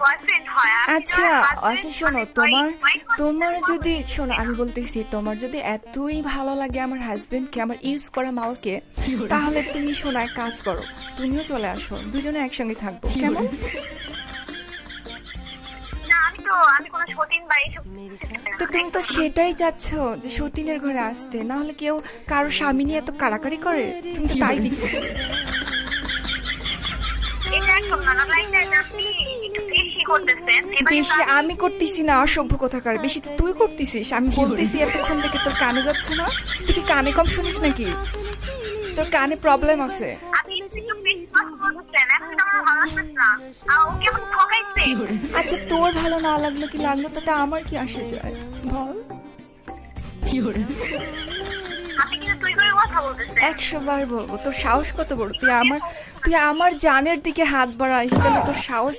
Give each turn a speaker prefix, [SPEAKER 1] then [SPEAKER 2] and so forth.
[SPEAKER 1] Boyfriend হয়, আপনি
[SPEAKER 2] আচ্ছা
[SPEAKER 1] তোমার
[SPEAKER 2] আচ্ছা,
[SPEAKER 1] হাজবেন্ড
[SPEAKER 2] শোনো,
[SPEAKER 1] মানে
[SPEAKER 2] তোমার
[SPEAKER 1] wife
[SPEAKER 2] তোমার
[SPEAKER 1] husband
[SPEAKER 2] যদি,
[SPEAKER 1] বলতে।
[SPEAKER 2] শোনো আমি বলতেছি, তোমার যদি এতই ভালো লাগে আমার হাজবেন্ডকে, আমার ইউজ করা মালকে, তাহলে তুমি শোনো এক কাজ করো, তুমিও চলে আসো, দুজনে একসঙ্গে থাকবো, কেমন?
[SPEAKER 1] না, আমি কোনো সতীন বা এইসব কিছু চাই
[SPEAKER 2] তো
[SPEAKER 1] না,
[SPEAKER 2] তুমি তো
[SPEAKER 1] একদম না।
[SPEAKER 2] সেটাই চাচ্ছ, যে সতীনের ঘরে আসতে, না হলে কেউ কারো স্বামী নিয়ে এত কাড়াকাড়ি করে? তুমি তো তাই দেখতেছি।
[SPEAKER 1] এটা একদম না, লাইক দ্যাট আপনি একটু বেশি করতেছেন এবার, কিন্তু
[SPEAKER 2] বেশি
[SPEAKER 1] আমি
[SPEAKER 2] আমি করতেছি না, অসভ্য কোথাকার, বেশি তো তুই করতেছিস। আমি বলতেছি এতক্ষণ থেকে, তোর কানে যাচ্ছে না? তুই কি কানে কম শুনিস নাকি? তোর কানে প্রবলেম আছে।
[SPEAKER 1] আপনি একটু বেশি কথা বলতেছেন, এখন তো আমার ভালো লাগতেছে না। ওকে আমাকে ঠকাইছে।
[SPEAKER 2] আচ্ছা তোর ভালো না লাগলো কি লাগলো তাতে আমার কি আসে যায় বল?
[SPEAKER 1] আপনি কিন্তু তুই করে কথা বলতেছেন।
[SPEAKER 2] 100 বার বলবো, তোর সাহস কত বড়? তুই আমার জানের দিকে হাত বাড়াইস, তাহলে তোর সাহস